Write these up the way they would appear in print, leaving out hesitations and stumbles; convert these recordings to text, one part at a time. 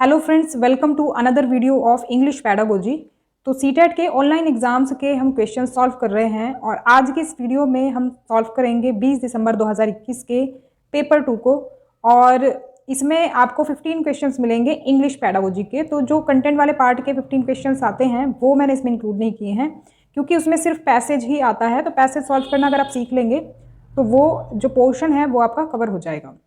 Hello friends, welcome to another video of English pedagogy. तो CTET के online exams के हम क्वेश्चन सॉल्व कर रहे हैं और आज के इस वीडियो में हम सॉल्व करेंगे 20 दिसंबर 2021 के पेपर 2 को। और इसमें आपको 15 क्वेश्चंस मिलेंगे इंग्लिश पैडागोजी के। तो जो कंटेंट वाले पार्ट के 15 क्वेश्चंस आते हैं वो मैंने इसमें इंक्लूड नहीं किए हैं क्योंकि उसमें सिर्फ पैसेज ही आता है। तो पैसेज सॉल्व करना अगर आप सीख लेंगे तो वो जो पोर्शन है वो आपका कवर हो जाएगा।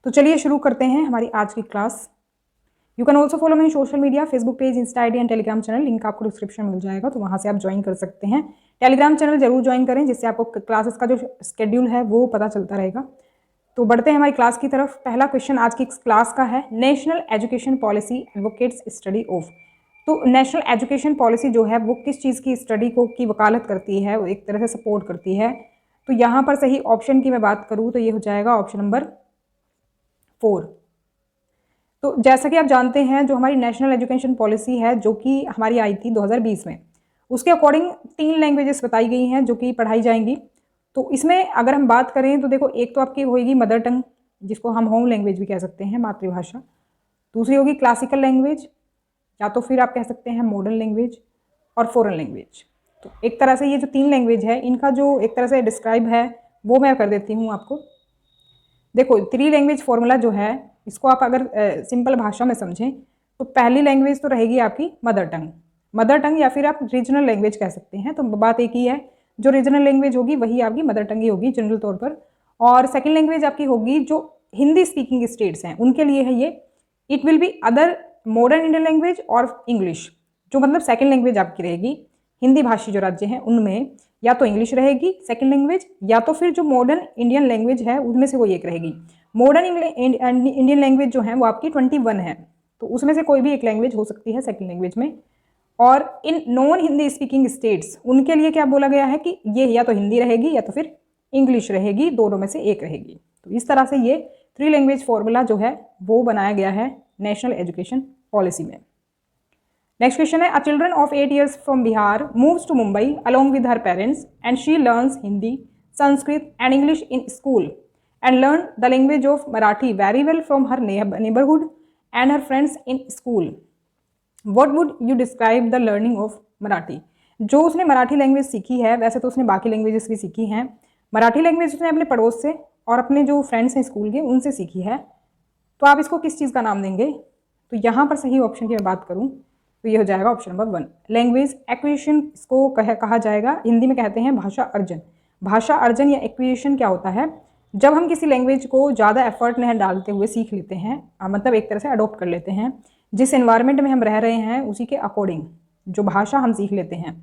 तो चलिए शुरू करते हैं हमारी आज की class. You can also follow my social media, Facebook page, Insta ID and Telegram channel. Link आपको डिस्क्रिप्शन मिल जाएगा, तो वहाँ से आप ज्वाइन कर सकते हैं। टेलीग्राम चैनल जरूर ज्वाइन करें जिससे आपको क्लासेस का जो शेड्यूल है वो पता चलता रहेगा। तो बढ़ते हैं हमारी क्लास की तरफ। पहला क्वेश्चन आज की क्लास का है, national education policy advocates study of. तो नेशनल एजुकेशन पॉलिसी जो है वो किस चीज़ की स्टडी को की वकालत करती है, वो एक तरह से सपोर्ट करती है। तो यहाँ पर सही ऑप्शन की मैं बात करूँ तो ये हो जाएगा ऑप्शन नंबर 4। तो जैसा कि आप जानते हैं जो हमारी नेशनल एजुकेशन पॉलिसी है जो कि हमारी आई थी 2020 में, उसके अकॉर्डिंग 3 लैंग्वेजेस बताई गई हैं जो कि पढ़ाई जाएंगी। तो इसमें अगर हम बात करें तो देखो, एक तो आपकी होगी मदर टंग जिसको हम होम लैंग्वेज भी कह सकते हैं, मातृभाषा। दूसरी होगी क्लासिकल लैंग्वेज, या तो फिर आप कह सकते हैं मॉडर्न लैंग्वेज, और फॉरेन लैंग्वेज। तो एक तरह से ये जो 3 लैंग्वेज है इनका जो एक तरह से डिस्क्राइब है वो मैं कर देती हूँ आपको। देखो, 3 लैंग्वेज फॉर्मूला जो है इसको आप अगर सिंपल भाषा में समझें तो पहली लैंग्वेज तो रहेगी आपकी मदर टंग या फिर आप रीजनल लैंग्वेज कह सकते हैं। तो बात एक ही है, जो रीजनल लैंग्वेज होगी वही आपकी मदर टंग ही होगी जनरल तौर पर। और सेकंड लैंग्वेज आपकी होगी जो हिंदी स्पीकिंग स्टेट्स हैं उनके लिए है ये, it will be other modern Indian language और इंग्लिश। जो मतलब सेकंड लैंग्वेज आपकी रहेगी हिंदी भाषी जो राज्य हैं उनमें या तो इंग्लिश रहेगी सेकंड लैंग्वेज, या तो फिर जो मॉडर्न इंडियन लैंग्वेज है उनमें से कोई एक रहेगी। मॉडर्न इंडियन लैंग्वेज जो है वो आपकी 21 है, तो उसमें से कोई भी एक लैंग्वेज हो सकती है सेकंड लैंग्वेज में। और in non Hindi speaking states उनके लिए क्या बोला गया है कि ये या तो हिंदी रहेगी या तो फिर इंग्लिश रहेगी, दोनों में से एक रहेगी। तो इस तरह से ये 3 लैंग्वेज फॉर्मूला जो है वो बनाया गया है नेशनल एजुकेशन पॉलिसी में। नेक्स्ट क्वेश्चन है, a children of 8 years from Bihar moves to Mumbai along with her parents and she learns Hindi, Sanskrit and English in school and learn the language of Marathi very well from her neighborhood and her friends in school. What would you describe the learning of Marathi? जो उसने Marathi language सीखी है, वैसे तो उसने बाकी languages भी सीखी हैं, मराठी लैंग्वेज उसने अपने पड़ोस से और अपने जो फ्रेंड्स हैं स्कूल के उनसे सीखी है। तो आप इसको किस चीज़ का नाम देंगे? तो यहाँ पर सही ऑप्शन की मैं बात करूँ तो ये हो जाएगा ऑप्शन नंबर 1, लैंग्वेज एक्विजिशन। इसको कहा जाएगा, हिंदी में कहते हैं भाषा अर्जन। भाषा अर्जन या एक्विजिशन क्या होता है? जब हम किसी लैंग्वेज को ज़्यादा एफर्ट नहीं डालते हुए सीख लेते हैं, मतलब एक तरह से अडोप्ट कर लेते हैं, जिस एनवायरनमेंट में हम रह रहे हैं उसी के अकॉर्डिंग जो भाषा हम सीख लेते हैं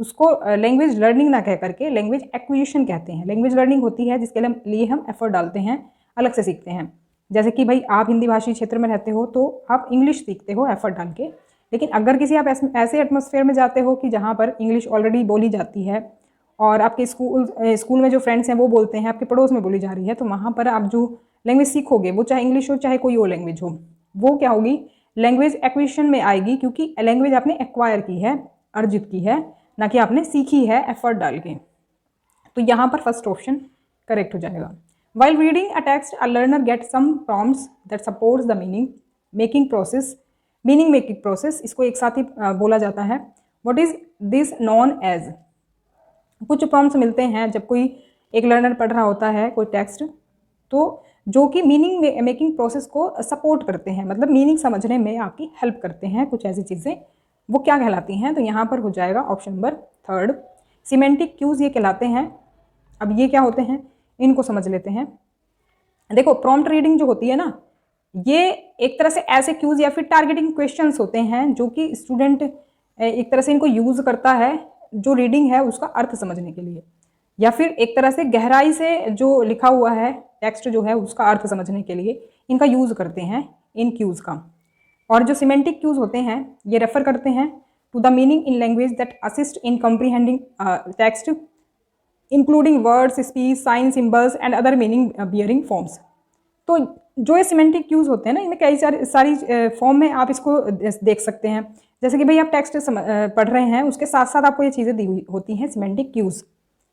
उसको लैंग्वेज लर्निंग ना कह करके लैंग्वेज एक्विजिशन कहते हैं। लैंग्वेज लर्निंग होती है जिसके लिए हम एफर्ट डालते हैं, अलग से सीखते हैं। जैसे कि भाई आप हिंदी भाषी क्षेत्र में रहते हो तो आप इंग्लिश सीखते हो एफर्ट डाल के, लेकिन अगर किसी आप ऐसे एटमॉस्फेयर में जाते हो कि जहाँ पर इंग्लिश ऑलरेडी बोली जाती है और आपके स्कूल में जो फ्रेंड्स हैं वो बोलते हैं, आपके पड़ोस में बोली जा रही है, तो वहाँ पर आप जो लैंग्वेज सीखोगे वो चाहे इंग्लिश हो चाहे कोई और लैंग्वेज हो, वो क्या होगी? लैंग्वेज एक्विजिशन में आएगी, क्योंकि लैंग्वेज आपने एक्वायर की है, अर्जित की है, ना कि आपने सीखी है एफर्ट डाल के। तो यहाँ पर फर्स्ट ऑप्शन करेक्ट हो जाएगा। While reading a text a learner get some prompts that supports the meaning making process. इसको एक साथ ही बोला जाता है। What is this known as? कुछ प्रॉम्प्ट्स मिलते हैं जब कोई एक लर्नर पढ़ रहा होता है कोई टेक्स्ट, तो जो कि मीनिंग मेकिंग प्रोसेस को सपोर्ट करते हैं, मतलब मीनिंग समझने में आपकी हेल्प करते हैं। कुछ ऐसी चीज़ें वो क्या कहलाती हैं? तो यहाँ पर हो जाएगा ऑप्शन नंबर 3, सिमेंटिक क्यूज ये कहलाते हैं। अब ये क्या होते हैं इनको समझ लेते हैं। देखो, प्रॉम्प्ट रीडिंग जो होती है ना, ये एक तरह से ऐसे क्यूज या फिर टारगेटिंग क्वेश्चंस होते हैं जो कि स्टूडेंट एक तरह से इनको यूज़ करता है जो रीडिंग है उसका अर्थ समझने के लिए, या फिर एक तरह से गहराई से जो लिखा हुआ है टेक्स्ट जो है उसका अर्थ समझने के लिए इनका यूज़ करते हैं इन क्यूज़ का। और जो सिमेंटिक क्यूज़ होते हैं ये रेफर करते हैं to the meaning in language that assist in comprehending text including words, speech, sign, symbols and other meaning bearing forms. तो जो ये सिमेंटिक क्यूज़ होते हैं ना, इनमें कई सारी फॉर्म में आप इसको देख सकते हैं। जैसे कि भाई आप टेक्स्ट पढ़ रहे हैं, उसके साथ साथ आपको ये चीज़ें दी हुई होती हैं सिमेंटिक क्यूज़।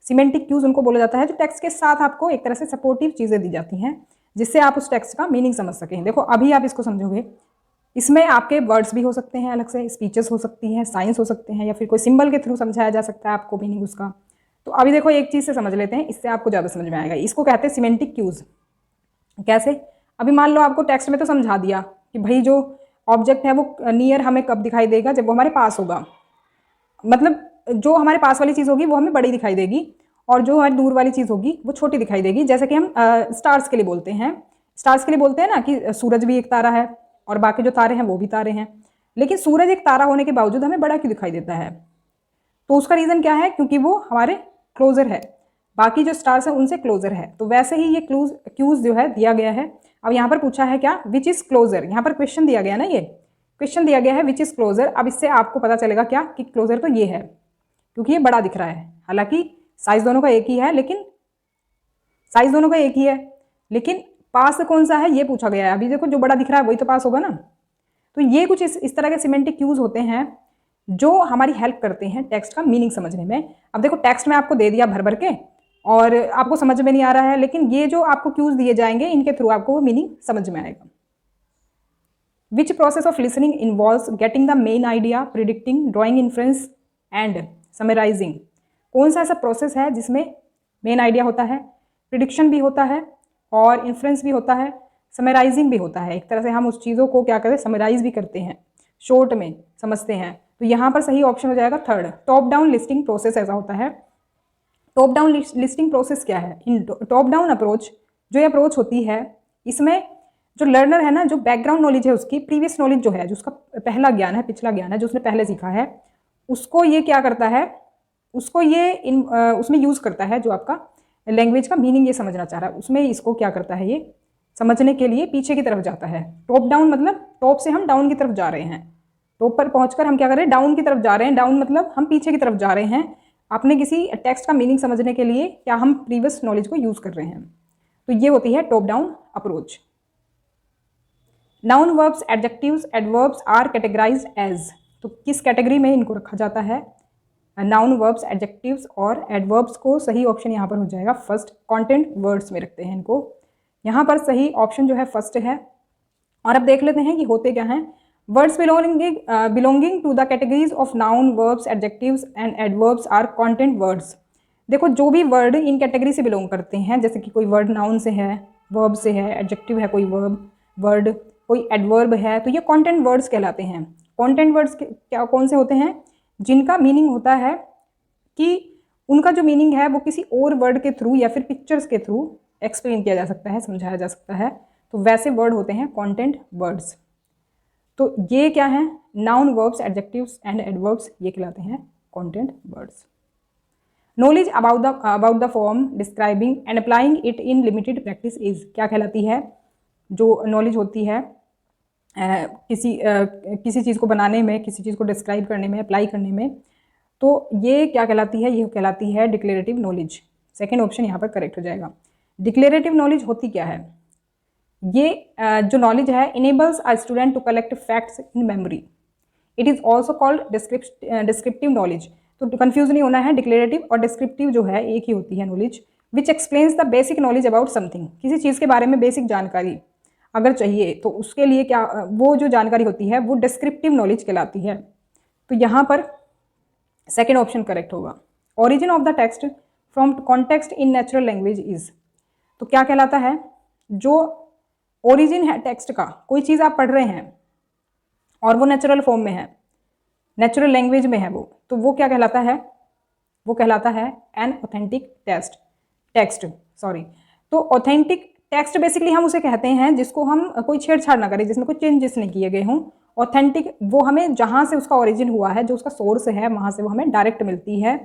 सिमेंटिक क्यूज़ उनको बोला जाता है जो टेक्स्ट के साथ आपको एक तरह से सपोर्टिव चीज़ें दी जाती हैं, जिससे आप उस टेक्स्ट का मीनिंग समझ सकें। देखो अभी आप इसको समझोगे, इसमें आपके वर्ड्स भी हो सकते हैं, अलग से स्पीचेस हो सकती हैं, साइंस हो सकते हैं, या फिर कोई सिंबल के थ्रू समझाया जा सकता है आपको मीनिंग उसका। तो अभी देखो एक चीज़ से समझ लेते हैं, इससे आपको ज़्यादा समझ में आएगा। इसको कहते हैं सिमेंटिक क्यूज। कैसे? अभी मान लो आपको टेक्स्ट में तो समझा दिया कि भाई जो ऑब्जेक्ट है वो नियर हमें कब दिखाई देगा, जब वो हमारे पास होगा। मतलब जो हमारे पास वाली चीज़ होगी वो हमें बड़ी दिखाई देगी, और जो हमारी दूर वाली चीज़ होगी वो छोटी दिखाई देगी। जैसे कि हम स्टार्स के लिए बोलते हैं, स्टार्स के लिए बोलते हैं ना कि सूरज भी एक तारा है और बाकी जो तारे हैं वो भी तारे हैं, लेकिन सूरज एक तारा होने के बावजूद हमें बड़ा क्यों दिखाई देता है? तो उसका रीज़न क्या है? क्योंकि वो हमारे क्लोजर है, बाकी जो स्टार्स हैं उनसे क्लोजर है। तो वैसे ही ये क्यूज जो है दिया गया है। अब यहाँ पर पूछा है क्या? Which is closure. यहाँ पर क्वेश्चन दिया गया ना, ये क्वेश्चन दिया गया है विच इज़ क्लोजर। अब इससे आपको पता चलेगा क्या कि क्लोजर तो ये है, क्योंकि ये बड़ा दिख रहा है। हालांकि साइज दोनों का एक ही है, लेकिन पास कौन सा है ये पूछा गया है। अभी देखो जो बड़ा दिख रहा है वही तो पास होगा ना। तो ये कुछ इस तरह के सिमेंटिक क्यूज होते हैं जो हमारी हेल्प करते हैं टेक्स्ट का मीनिंग समझने में। अब देखो टेक्स्ट में आपको दे दिया भर भर के और आपको समझ में नहीं आ रहा है, लेकिन ये जो आपको क्यूज दिए जाएंगे इनके थ्रू आपको वो मीनिंग समझ में आएगा। Which process of listening involves getting the main idea, predicting, drawing inference and summarising. कौन सा ऐसा प्रोसेस है जिसमें मेन आइडिया होता है, प्रिडिक्शन भी होता है और इन्फ्रेंस भी होता है, समराइजिंग भी होता है। एक तरह से हम उस चीज़ों को क्या करते हैं, समराइज भी करते हैं, शॉर्ट में समझते हैं। तो यहाँ पर सही ऑप्शन हो जाएगा third, top down listing process ऐसा होता है। टॉप डाउन लिस्टिंग प्रोसेस क्या है? इन टॉप डाउन अप्रोच जो ये अप्रोच होती है, इसमें जो लर्नर है ना, जो बैकग्राउंड नॉलेज है उसकी, प्रीवियस नॉलेज जो है, जो उसका पहला ज्ञान है, पिछला ज्ञान है, जो उसने पहले सीखा है, उसको ये क्या करता है, उसको ये उसमें यूज़ करता है। जो आपका लैंग्वेज का मीनिंग ये समझना चाह रहा है, उसमें इसको क्या करता है, ये समझने के लिए पीछे की तरफ जाता है। टॉप डाउन मतलब टॉप से हम डाउन की तरफ जा रहे हैं, टॉप पर पहुंचकर हम क्या कर रहे हैं, डाउन की तरफ जा रहे हैं। डाउन मतलब हम पीछे की तरफ जा रहे हैं, अपने किसी टेक्स्ट का मीनिंग समझने के लिए क्या हम प्रीवियस नॉलेज को यूज़ कर रहे हैं। तो ये होती है top down approach. Noun, verbs, adjectives, adverbs are categorised as. तो किस कैटेगरी में इनको रखा जाता है? नाउन, वर्ब्स, एडजेक्टिव्स और एडवर्ब्स को सही ऑप्शन यहाँ पर हो जाएगा फर्स्ट, कंटेंट वर्ड्स में रखते हैं इनको। यहाँ पर सही ऑप्शन जो है फर्स्ट है। और अब देख लेते हैं कि होते क्या हैं। Words belonging to the categories of noun, verbs, adjectives and adverbs are content words. देखो जो भी वर्ड इन कैटेगरी से बिलोंग करते हैं, जैसे कि कोई वर्ड नाउन से है, वर्ब से है, एडजेक्टिव है कोई वर्ड, कोई एडवर्ब है, तो ये कंटेंट वर्ड्स कहलाते हैं। कंटेंट वर्ड्स क्या कौन से होते हैं? जिनका मीनिंग होता है कि उनका जो मीनिंग है वो किसी और वर्ड के थ्रू या फिर पिक्चर्स के थ्रू एक्सप्लेन किया जा सकता है, समझाया जा सकता है। तो वैसे वर्ड होते हैं कंटेंट वर्ड्स। तो ये क्या है? Noun, verbs, adjectives and adverbs, ये कहलाते हैं content words. Knowledge about the form describing and applying it in limited practice is, क्या कहलाती है? जो नॉलेज होती है किसी चीज़ को बनाने में, किसी चीज़ को डिस्क्राइब करने में, अप्लाई करने में, तो ये क्या कहलाती है? ये कहलाती है डिक्लेरेटिव नॉलेज। सेकेंड ऑप्शन यहाँ पर करेक्ट हो जाएगा। डिक्लेरेटिव नॉलेज होती क्या है? ये जो नॉलेज है, enables a student to collect facts in memory. It is also called descriptive knowledge. तो कंफ्यूज नहीं होना है, डिक्लेरेटिव और डिस्क्रिप्टिव जो है एक ही होती है knowledge. Which explains the basic knowledge about something. किसी चीज़ के बारे में बेसिक जानकारी अगर चाहिए तो उसके लिए क्या, वो जो जानकारी होती है वो डिस्क्रिप्टिव नॉलेज कहलाती है। तो यहाँ पर सेकेंड ऑप्शन करेक्ट होगा। Origin of the text from context in natural language is. तो क्या कहलाता है? जो ओरिजिन है टेक्स्ट का, कोई चीज़ आप पढ़ रहे हैं और वो नेचुरल फॉर्म में है, नेचुरल लैंग्वेज में है तो वो क्या कहलाता है? वो कहलाता है एन ऑथेंटिक टेक्स्ट। तो ऑथेंटिक टेक्स्ट बेसिकली हम उसे कहते हैं जिसको हम कोई छेड़छाड़ ना करें, जिसमें कोई चेंजेस नहीं किए गए हों। ऑथेंटिक वो हमें जहाँ से उसका ओरिजिन हुआ है, जो उसका सोर्स है, वहाँ से वो हमें डायरेक्ट मिलती है,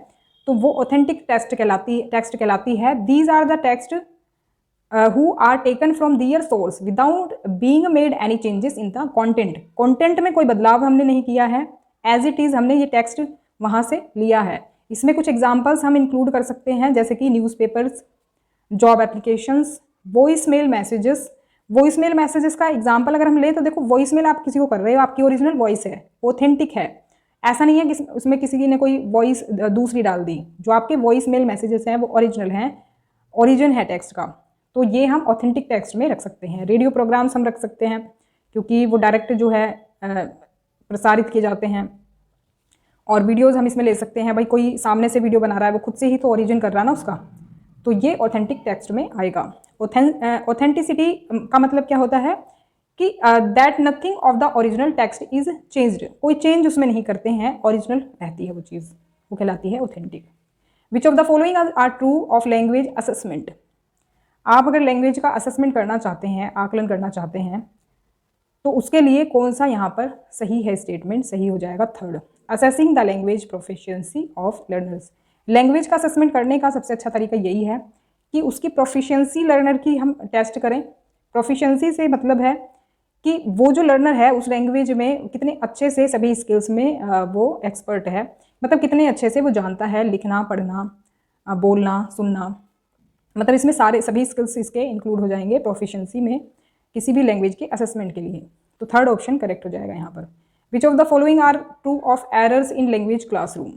तो वो ऑथेंटिक टेक्स्ट कहलाती है। These are the text who are taken from their source without being made any changes in the content में कोई बदलाव हमने नहीं किया है, एज इट इज़ हमने ये टेक्स्ट वहाँ से लिया है। इसमें कुछ एग्जाम्पल्स हम इंक्लूड कर सकते हैं, जैसे कि newspapers, job applications, voice mail messages का एग्जाम्पल अगर हम लें तो देखो, वॉइस मेल आप किसी को कर रहे हो, आपकी ओरिजिनल वॉइस है, ऑथेंटिक है। ऐसा नहीं है कि उसमें किसी ने कोई वॉइस दूसरी डाल दी। जो आपके वॉइस मेल मैसेजेस हैं वो ओरिजिनल हैं, ओरिजिन है टेक्स्ट का। तो ये हम ऑथेंटिक टेक्स्ट में रख सकते हैं। रेडियो प्रोग्राम्स हम रख सकते हैं क्योंकि वो डायरेक्ट जो है प्रसारित किए जाते हैं। और वीडियोज़ हम इसमें ले सकते हैं, भाई कोई सामने से वीडियो बना रहा है, वो खुद से ही तो ओरिजिन कर रहा है ना उसका, तो ये ऑथेंटिक टेक्स्ट में आएगा। ऑथेंटिसिटी का मतलब क्या होता है कि that nothing of the original text is changed, कोई चेंज उसमें नहीं करते हैं, ओरिजिनल रहती है वो चीज़, वो कहलाती है authentic. Which of the following are true of language assessment. आप अगर लैंग्वेज का असेसमेंट करना चाहते हैं, आकलन करना चाहते हैं, तो उसके लिए कौन सा यहाँ पर सही है स्टेटमेंट, सही हो जाएगा third, assessing the language proficiency of learners. Language का असेसमेंट करने का सबसे अच्छा तरीका यही है कि उसकी प्रोफिशिएंसी लर्नर की हम टेस्ट करें। प्रोफिशिएंसी से मतलब है कि वो जो लर्नर है उस लैंग्वेज में कितने अच्छे से सभी स्किल्स में वो एक्सपर्ट है, मतलब कितने अच्छे से वो जानता है लिखना, पढ़ना, बोलना, सुनना, मतलब इसमें सारे सभी स्किल्स इसके इंक्लूड हो जाएंगे प्रोफिशिएंसी में किसी भी लैंग्वेज के असेसमेंट के लिए। तो थर्ड ऑप्शन करेक्ट हो जाएगा यहाँ पर। Which of the following are true of errors in language classroom.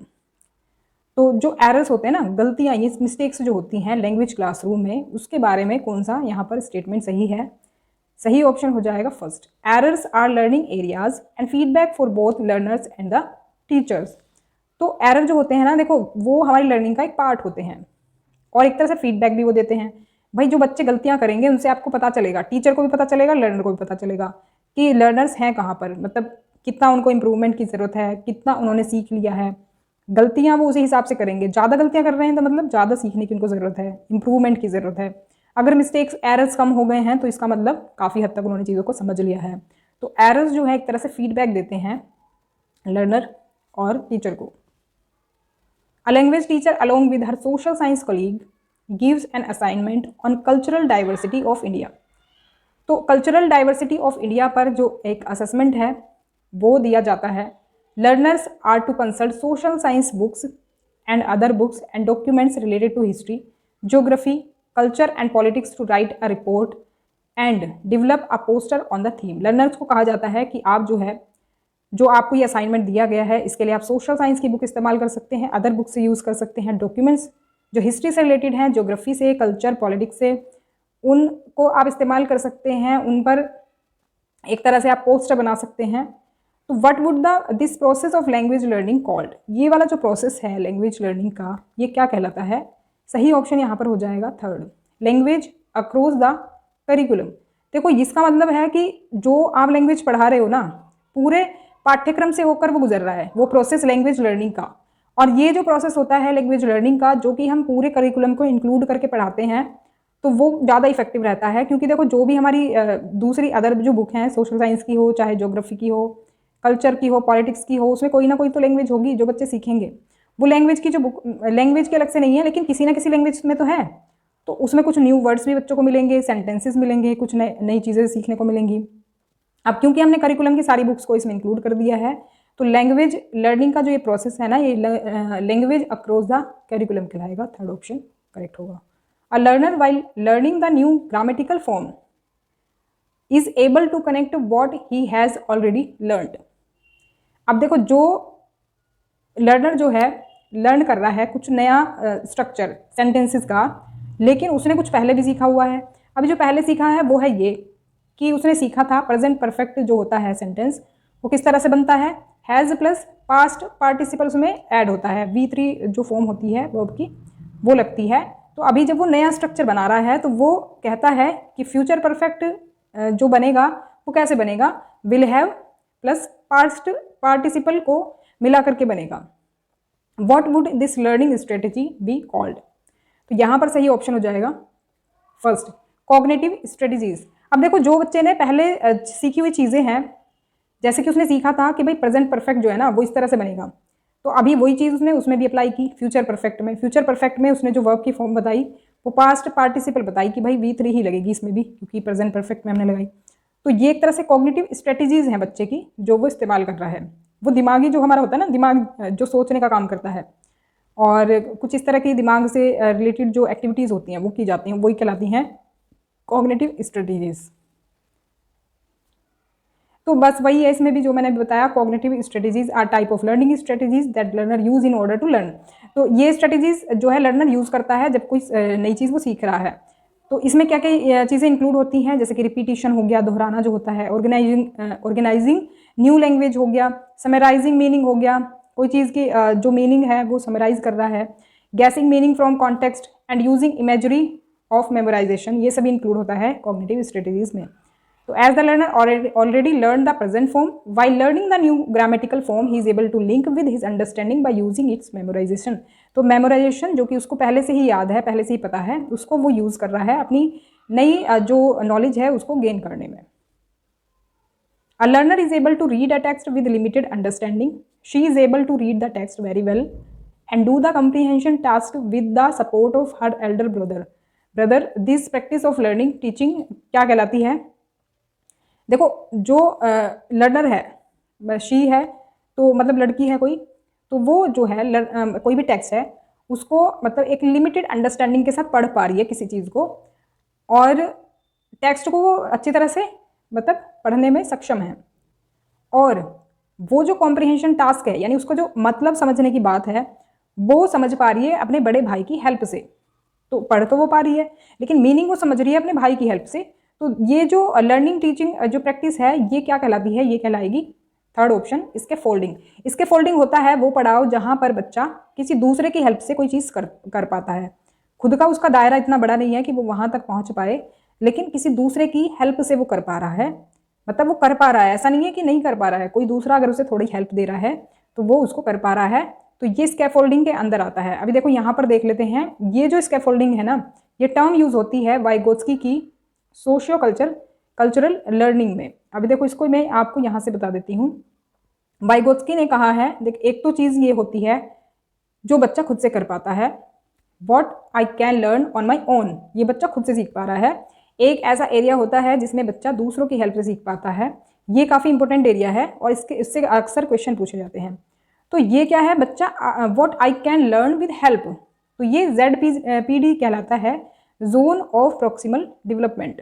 तो जो एरर्स होते हैं ना, गलतियाँ, ये मिस्टेक्स जो होती हैं लैंग्वेज क्लासरूम में, उसके बारे में कौन सा यहाँ पर स्टेटमेंट सही है। सही ऑप्शन हो जाएगा first, errors are learning areas and feedback for both learners and the teachers. तो एरर जो होते हैं ना, देखो वो हमारी लर्निंग का एक पार्ट होते हैं और एक तरह से फीडबैक भी वो देते हैं। भाई जो बच्चे गलतियां करेंगे उनसे आपको पता चलेगा, टीचर को भी पता चलेगा, लर्नर को भी पता चलेगा कि लर्नर्स हैं कहाँ पर, मतलब कितना उनको इम्प्रूवमेंट की ज़रूरत है, कितना उन्होंने सीख लिया है। गलतियां वो उसी हिसाब से करेंगे, ज़्यादा गलतियां कर रहे हैं तो मतलब ज़्यादा सीखने की उनको ज़रूरत है, इंप्रूवमेंट की ज़रूरत है। अगर मिस्टेक्स एरर्स कम हो गए हैं तो इसका मतलब काफ़ी हद तक उन्होंने चीज़ों को समझ लिया है। तो एरर्स जो है एक तरह से फीडबैक देते हैं लर्नर और टीचर को। A language teacher along with her social science colleague gives an assignment on cultural diversity of India। तो कल्चरल डाइवर्सिटी ऑफ इंडिया पर जो एक असेसमेंट है वो दिया जाता है। Learners are to consult social science books and other books and documents related to history, geography, culture and politics to write a report and develop a poster on the theme. Learners को कहा जाता है कि आप जो है, जो आपको ये असाइनमेंट दिया गया है, इसके लिए आप सोशल साइंस की बुक इस्तेमाल कर सकते हैं, अदर बुक से यूज़ कर सकते हैं, डॉक्यूमेंट्स जो हिस्ट्री से रिलेटेड हैं, ज्योग्राफी से, कल्चर, पॉलिटिक्स से, उनको आप इस्तेमाल कर सकते हैं, उन पर एक तरह से आप पोस्टर बना सकते हैं। तो what would the this process of language learning called, ये वाला जो प्रोसेस है लैंग्वेज लर्निंग का, ये क्या कहलाता है। सही ऑप्शन यहाँ पर हो जाएगा third, language across the curriculum. देखो इसका मतलब है कि जो आप लैंग्वेज पढ़ा रहे हो ना, पूरे पाठ्यक्रम से होकर वो गुजर रहा है वो प्रोसेस लैंग्वेज लर्निंग का। और ये जो प्रोसेस होता है लैंग्वेज लर्निंग का, जो कि हम पूरे करिकुलम को इंक्लूड करके पढ़ाते हैं, तो वो ज़्यादा इफेक्टिव रहता है। क्योंकि देखो जो भी हमारी दूसरी अदर जो बुक हैं, सोशल साइंस की हो, चाहे ज्योग्राफी की हो, कल्चर की हो, पॉलिटिक्स की हो, उसमें कोई ना कोई तो लैंग्वेज होगी जो बच्चे सीखेंगे। वो लैंग्वेज की जो बुक, लैंग्वेज के अलग से नहीं है, लेकिन किसी ना किसी लैंग्वेज में तो है। तो उसमें कुछ न्यू वर्ड्स भी बच्चों को मिलेंगे, सेंटेंसेस मिलेंगे, कुछ नई चीज़ें सीखने को मिलेंगी। अब क्योंकि हमने करिकुलम की सारी बुक्स को इसमें इंक्लूड कर दिया है, तो लैंग्वेज लर्निंग का जो ये प्रोसेस है ना, ये लैंग्वेज अक्रॉस द करिकुलम कहलाएगा। थर्ड ऑप्शन करेक्ट होगा। A learner while learning the new grammatical form is able to connect what he has already learned. अब देखो जो लर्नर जो है लर्न कर रहा है कुछ नया स्ट्रक्चर सेंटेंसेस का, लेकिन उसने कुछ पहले भी सीखा हुआ है। अभी जो पहले सीखा है वो है ये कि उसने सीखा था प्रेजेंट परफेक्ट जो होता है सेंटेंस, वो किस तरह से बनता है, हैज़ प्लस पास्ट पार्टिसिपल उसमें ऐड होता है, V3 जो फॉर्म होती है वर्ब की वो लगती है। तो अभी जब वो नया स्ट्रक्चर बना रहा है तो वो कहता है कि फ्यूचर परफेक्ट जो बनेगा वो कैसे बनेगा, will have plus past participle को मिला करके बनेगा। What would this learning strategy be called. तो यहाँ पर सही ऑप्शन हो जाएगा फर्स्ट, कॉग्निटिव स्ट्रेटेजीज। अब देखो जो बच्चे ने पहले सीखी हुई चीज़ें हैं, जैसे कि उसने सीखा था कि भाई प्रेजेंट परफेक्ट जो है ना वो इस तरह से बनेगा, तो अभी वही चीज़ उसने उसमें भी अप्लाई की फ्यूचर परफेक्ट में। फ्यूचर परफेक्ट में उसने जो वर्ब की फॉर्म बताई वो पास्ट पार्टिसिपल बताई कि भाई V3 ही लगेगी इसमें भी, क्योंकि प्रेजेंट परफेक्ट में हमने लगाई। तो ये एक तरह से कॉग्निटिव स्ट्रेटेजीज हैं बच्चे की जो वो इस्तेमाल कर रहा है। वो दिमागी जो हमारा होता है ना, दिमाग जो सोचने का काम करता है, और कुछ इस तरह की दिमाग से रिलेटेड जो एक्टिविटीज़ होती हैं वो की जाती हैं, वही कहलाती हैं कॉग्निटिव स्ट्रेटेजीज। तो बस वही है इसमें भी जो मैंने बताया, cognitive strategies are type of learning strategies that learner use in order to learn. तो ये स्ट्रेटेजीज जो है लर्नर यूज़ करता है जब कोई नई चीज़ वो सीख रहा है। तो इसमें क्या क्या चीज़ें इंक्लूड होती हैं, जैसे कि रिपीटिशन हो गया, दोहराना जो होता है, ऑर्गेनाइजिंग न्यू लैंग्वेज हो गया, समराइजिंग मीनिंग हो गया, कोई चीज़ की जो मीनिंग है वो समराइज कर रहा है, guessing meaning from context and using imagery of memorization, ये सभी इंक्लूड होता है कॉग्निटिव स्ट्रेटेजीज में। तो as the learner already learned the present form, while learning the new grammatical form he is able to link with his understanding by using its memorization। तो memorization जो कि उसको पहले से ही याद है, पहले से ही पता है, उसको वो यूज़ कर रहा है अपनी नई जो नॉलेज है उसको गेन करने में। A learner is able to read a text with limited understanding. She is able to read the text very well and do the comprehension task with the support of her elder brother. This practice of learning teaching क्या कहलाती है? देखो, जो learner है, she है, तो मतलब लड़की है कोई, तो वो जो है कोई भी टेक्स्ट है उसको मतलब एक लिमिटेड अंडरस्टैंडिंग के साथ पढ़ पा रही है किसी चीज़ को, और टेक्स्ट को वो अच्छी तरह से मतलब पढ़ने में सक्षम है, और वो जो कॉम्प्रिहेंशन टास्क है यानी उसको जो मतलब समझने की बात है वो समझ पा रही है अपने बड़े भाई की हेल्प से। तो पढ़ तो वो पा रही है लेकिन मीनिंग वो समझ रही है अपने भाई की हेल्प से। तो ये जो लर्निंग टीचिंग जो प्रैक्टिस है ये क्या कहलाती है? ये कहलाएगी थर्ड ऑप्शन, इसके फोल्डिंग। इसके फोल्डिंग होता है वो पड़ाव जहाँ पर बच्चा किसी दूसरे की हेल्प से कोई चीज़ कर पाता है। खुद का उसका दायरा इतना बड़ा नहीं है कि वो वहाँ तक पहुँच पाए, लेकिन किसी दूसरे की हेल्प से वो कर पा रहा है, मतलब वो कर पा रहा है, ऐसा नहीं है कि नहीं कर पा रहा है, कोई दूसरा अगर उसे थोड़ी हेल्प दे रहा है तो वो उसको कर पा रहा है। तो ये स्कैफोल्डिंग के अंदर आता है। अभी देखो यहाँ पर देख लेते हैं, ये जो स्कैफोल्डिंग है ना, ये टर्म यूज़ होती है वाइगोत्स्की की सोशियो कल्चरल लर्निंग में। अभी देखो इसको मैं आपको यहाँ से बता देती हूँ। वाइगोत्स्की ने कहा है, देख एक तो चीज़ ये होती है जो बच्चा खुद से कर पाता है, what I can learn on my own, ये बच्चा खुद से सीख पा रहा है। एक ऐसा एरिया होता है जिसमें बच्चा दूसरों की हेल्प से सीख पाता है, ये काफ़ी इंपॉर्टेंट एरिया है और इससे अक्सर क्वेश्चन पूछे जाते हैं। तो ये क्या है बच्चा, what I can learn with help, तो ये ZPD कहलाता है, जोन ऑफ प्रॉक्सिमल डेवलपमेंट।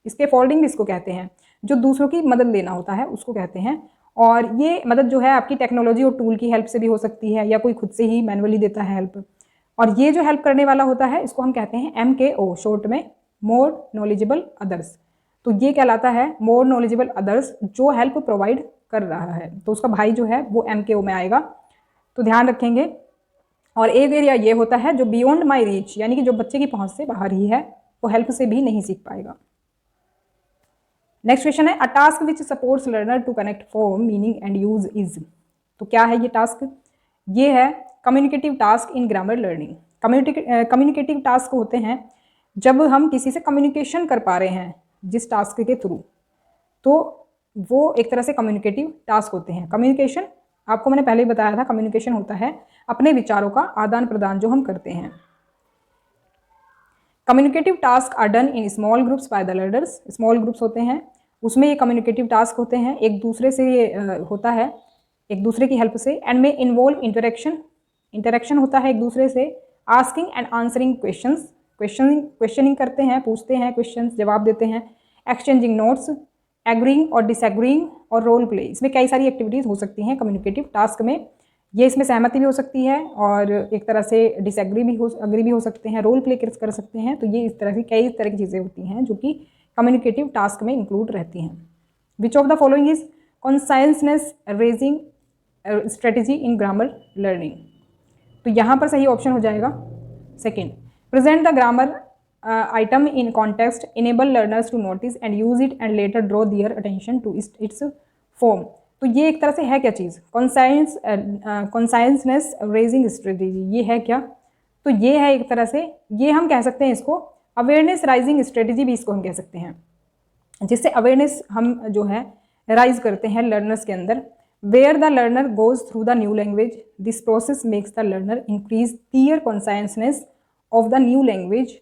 इसके फोल्डिंग इसको कहते हैं, जो दूसरों की मदद लेना होता है उसको कहते हैं। और ये मदद जो है आपकी टेक्नोलॉजी और टूल की हेल्प से भी हो सकती है, या कोई खुद से ही मैनुअली देता है हेल्प। और ये जो हेल्प करने वाला होता है इसको हम कहते हैं MKO, शॉर्ट में मोर नॉलेजेबल अदर्स। तो ये कहलाता है मोर नॉलेजेबल अदर्स, जो हेल्प प्रोवाइड कर रहा है। तो उसका भाई जो है वो MKO में आएगा, तो ध्यान रखेंगे। और एक एरिया ये होता है जो बियॉन्ड माई रीच, यानी कि जो बच्चे की पहुंच से बाहर ही है, वो हेल्प से भी नहीं सीख पाएगा। नेक्स्ट क्वेश्चन है, a task which supports learner to connect form meaning and use is. तो क्या है ये टास्क? ये है communicative task in grammar learning. Communicative task होते हैं जब हम किसी से कम्युनिकेशन कर पा रहे हैं जिस टास्क के थ्रू, तो वो एक तरह से कम्युनिकेटिव टास्क होते हैं। कम्युनिकेशन आपको मैंने पहले ही बताया था, कम्युनिकेशन होता है अपने विचारों का आदान प्रदान जो हम करते हैं। Communicative task are done in small groups by the learners. Small groups होते हैं उसमें ये कम्युनिकेटिव टास्क होते हैं, एक दूसरे से ये होता है, एक दूसरे की हेल्प से, एंड में इन्वॉल्व इंटरेक्शन होता है एक दूसरे से, आस्किंग एंड आंसरिंग क्वेश्चनिंग करते हैं, पूछते हैं क्वेश्चंस, जवाब देते हैं, एक्सचेंजिंग नोट्स, एग्रीइंग और डिसएग्रीइंग, और रोल प्ले। इसमें कई सारी एक्टिविटीज़ हो सकती हैं कम्युनिकेटिव टास्क में। ये इसमें सहमति भी हो सकती है और एक तरह से अग्री भी हो सकते हैं, रोल प्ले कर सकते हैं। तो ये इस तरह की कई तरह की चीज़ें होती हैं जो कि कम्युनिकेटिव टास्क में इंक्लूड रहती हैं। Which of the following is consciousness raising strategy in grammar learning. तो यहाँ पर सही ऑप्शन हो जाएगा second, present the grammar item in context, enable learners to notice and use it and later draw their attention to its form। तो ये एक तरह से है क्या चीज़? कॉन्साइंसनेस रेजिंग स्ट्रेटेजी, ये है क्या? तो ये है एक तरह से, ये हम कह सकते हैं इसको अवेयरनेस राइजिंग स्ट्रेटेजी भी इसको हम कह सकते हैं, जिससे अवेयरनेस हम जो है राइज करते हैं लर्नर्स के अंदर। Where the learner goes through the new language, this process makes the learner increase their consciousness of the new language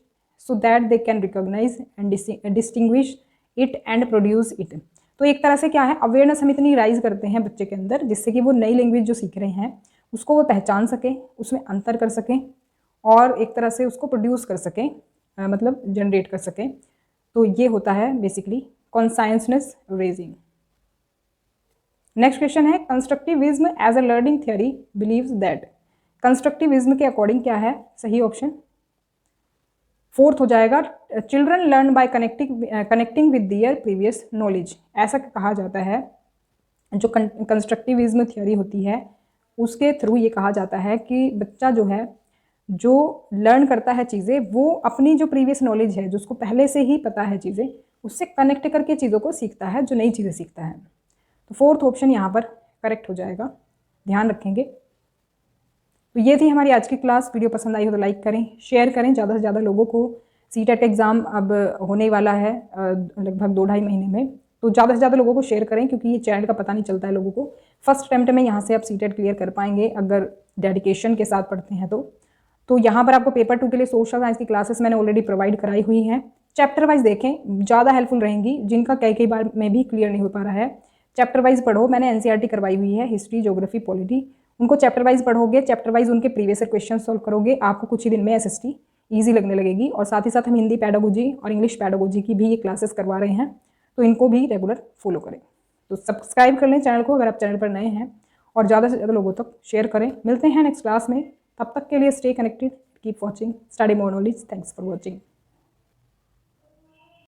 so that they can recognize and distinguish it and produce it। तो एक तरह से क्या है, awareness हम इतनी rise करते हैं बच्चे के अंदर जिससे कि वो नई लैंग्वेज जो सीख रहे हैं उसको वो पहचान सकें, उसमें अंतर कर सकें और एक तरह से उसको प्रोड्यूस कर सकें, मतलब जनरेट कर सकें। तो ये होता है basically consciousness raising. Next question है, constructivism as a learning theory believes that. Constructivism के अकॉर्डिंग क्या है सही ऑप्शन? फोर्थ हो जाएगा children learn by connecting with their previous knowledge. ऐसा कहा जाता है, जो कंस्ट्रक्टिविज्म थियोरी होती है उसके थ्रू ये कहा जाता है कि बच्चा जो है जो लर्न करता है चीज़ें, वो अपनी जो प्रीवियस नॉलेज है, जो उसको पहले से ही पता है चीज़ें, उससे कनेक्ट करके चीज़ों को सीखता है, जो नई चीज़ें सीखता है। तो फोर्थ ऑप्शन यहाँ पर करेक्ट हो जाएगा, ध्यान रखेंगे। तो ये थी हमारी आज की क्लास। वीडियो पसंद आई हो तो लाइक करें, शेयर करें ज़्यादा से ज़्यादा लोगों को। सीटेट का एग्ज़ाम अब होने वाला है लगभग 2-2.5 महीने में, तो ज़्यादा से ज़्यादा लोगों को शेयर करें, क्योंकि ये चैनल का पता नहीं चलता है लोगों को। फर्स्ट अटैम्प्ट में यहाँ से आप सीटेट क्लियर कर पाएंगे अगर डेडिकेशन के साथ पढ़ते हैं तो यहाँ पर आपको पेपर 2 के लिए सोशल साइंस की क्लासेस मैंने ऑलरेडी प्रोवाइड कराई हुई हैं। चैप्टर वाइज देखें, ज़्यादा हेल्पफुल रहेंगी जिनका कई बार में भी क्लियर नहीं हो पा रहा है। चैप्टर वाइज पढ़ो, मैंने एनसीईआरटी करवाई हुई है, हिस्ट्री, ज्योग्राफी, पॉलिटी, उनको चैप्टर वाइज पढ़ोगे, चैप्टर वाइज उनके प्रीवियस क्वेश्चन सॉल्व करोगे, आपको कुछ ही दिन में एसएसटी ईजी लगने लगेगी। और साथ ही साथ हम हिंदी पैडागोजी और इंग्लिश पैडागोजी की भी ये क्लासेस करवा रहे हैं, तो इनको भी रेगुलर फॉलो करें। तो सब्सक्राइब कर लें चैनल को अगर आप चैनल पर नए हैं, और ज़्यादा से ज़्यादा लोगों तक शेयर करें। मिलते हैं नेक्स्ट क्लास में, तब तक के लिए stay connected, keep watching, study more knowledge. Thanks for watching.